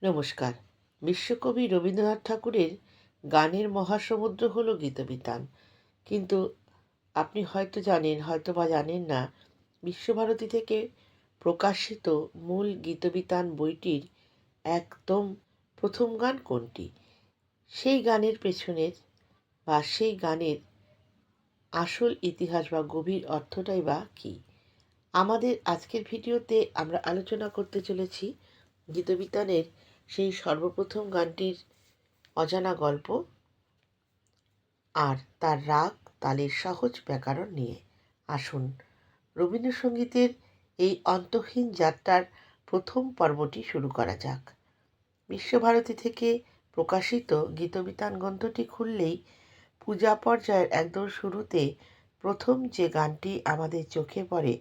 নমস্কার। বিশ্বকবি রবীন্দ্রনাথ ঠাকুরের গানের মহাসমুদ্র হলো গীতবিতান। কিন্তু আপনি হয়তো জানেন, হয়তো বা জানেন না, বিশ্বভারতী থেকে প্রকাশিত মূল গীতবিতান বইটির একদম প্রথম গান কোনটি? সেই গানের পেছনের বা সেই গানের আসল ইতিহাস বা গভীর অর্থটাই বা কী? আমাদের আজকের ভিডিওতে আমরা আলোচনা করতে চলেছি গীতবিতানের সেই সর্বপ্রথম গানটির অজানা গল্প আর তার রাগ তালের সহজ ব্যাকরণ নিয়ে। আসুন রবীন্দ্রসঙ্গীতের এই অন্তহীন যাত্রার প্রথম পর্বটি শুরু করা যাক। বিশ্বভারতী থেকে প্রকাশিত গীতবিতান গ্রন্থটি খুললেই পূজা পর্যায়ের একদম শুরুতে প্রথম যে গানটি আমাদের চোখে পড়ে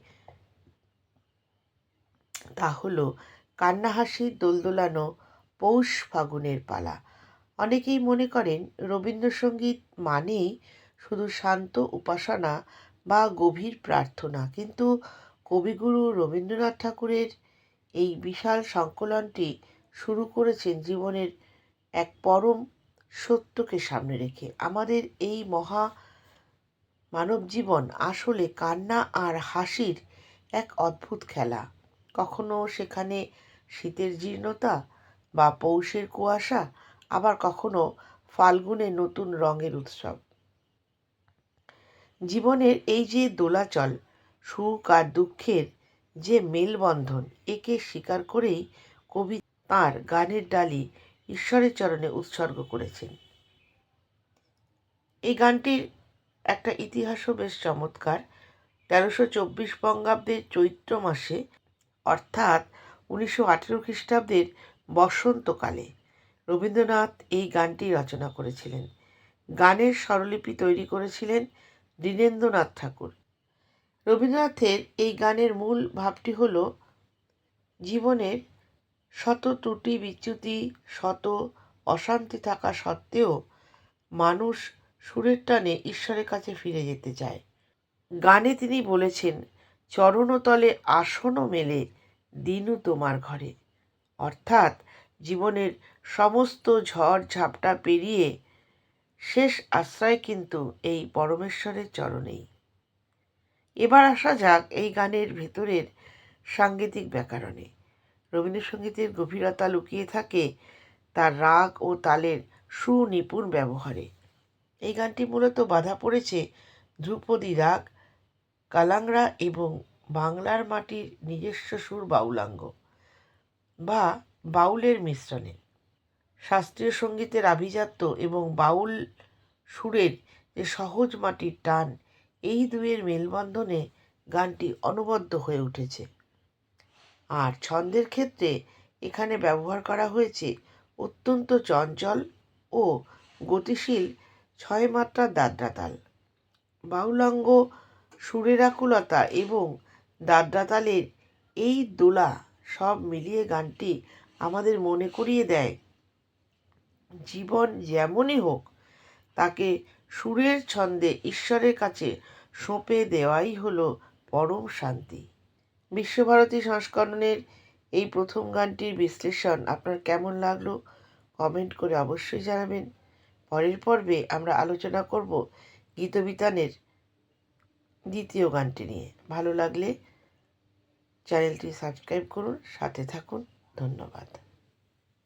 তা হল কান্নাহাসির দোলদোলানো পৌষ ফাগুনের পালা। অনেকেই মনে করেন রবীন্দ্রসঙ্গীত মানেই শুধু শান্ত উপাসনা বা গভীর প্রার্থনা, কিন্তু কবিগুরু রবীন্দ্রনাথ ঠাকুরের এই বিশাল সংকলনটি শুরু করেছেন জীবনের এক পরম সত্যকে সামনে রেখে। আমাদের এই মহা মানব জীবন আসলে কান্না আর হাসির এক অদ্ভুত খেলা। কখনো সেখানে শীতের জীর্ণতা বা পৌষের কুয়াশা, আবার কখনো ফাল্গুনের নতুন রঙের উৎসব। জীবনের এই যে দোলাচল, সুখ আর দুঃখের যে মেলবন্ধন, একে স্বীকার করেই কবি তাঁর গানের ডালি ঈশ্বরের চরণে উৎসর্গ করেছেন। এই গানটির একটা ইতিহাসও বেশ চমৎকার। 1324 বঙ্গাব্দের চৈত্র মাসে, অর্থাৎ 1918 খ্রিস্টাব্দের বসন্তকালে রবীন্দ্রনাথ এই গানটি রচনা করেছিলেন। গানের স্বরলিপি তৈরি করেছিলেন দীনেন্দ্রনাথ ঠাকুর। রবীন্দ্রনাথের এই গানের মূল ভাবটি হল জীবনের শত ত্রুটি বিচ্যুতি, শত অশান্তি থাকা সত্ত্বেও মানুষ সুরের টানে ঈশ্বরের কাছে ফিরে যেতে চায়। গানে তিনি বলেছেন, চরণতলে আসনও মেলে দিনু তোমার ঘরে। অর্থাৎ জীবনের সমস্ত ঝড় ঝাপটা পেরিয়ে শেষ আশ্রয় কিন্তু এই পরমেশ্বরের চরণেই। এবার আসা যাক এই গানের ভেতরের সাঙ্গীতিক ব্যাকরণে। রবীন্দ্রসঙ্গীতের গভীরতা লুকিয়ে থাকে তার রাগ ও তালের সুনিপুণ ব্যবহারে। এই গানটি মূলত বাঁধা পড়েছে ধ্রুপদী রাগ, কালাংরা এবং বাংলার মাটির নিজস্ব সুর বাউলাঙ্গ বা বাউলের মিশ্রণে। শাস্ত্রীয় সঙ্গীতের আভিজাত্য এবং বাউল সুরের যে সহজ মাটির টান, এই দুয়ের মেলবন্ধনে গানটি অনবদ্য হয়ে উঠেছে। আর ছন্দের ক্ষেত্রে এখানে ব্যবহার করা হয়েছে অত্যন্ত চঞ্চল ও গতিশীল 6 মাত্রার দাদরা তাল। বাউলাঙ্গ সুরের আকুলতা এবং দাদরা তালের এই দোলা সব মিলিয়ে গানটি আমাদের মনে করিয়ে দেয়, জীবন যেমনই হোক তাকে সুরের ছন্দে ঈশ্বরের কাছে সঁপে দেওয়াই হলো পরম শান্তি। বিশ্বভারতী সংস্করণের এই প্রথম গানটির বিশ্লেষণ আপনার কেমন লাগলো কমেন্ট করে অবশ্যই জানাবেন। পরের পর্বে আমরা আলোচনা করব গীতবিতানের দ্বিতীয় গানটি নিয়ে। ভালো লাগলে চ্যানেলটি সাবস্ক্রাইব করুন, সাথে থাকুন। ধন্যবাদ।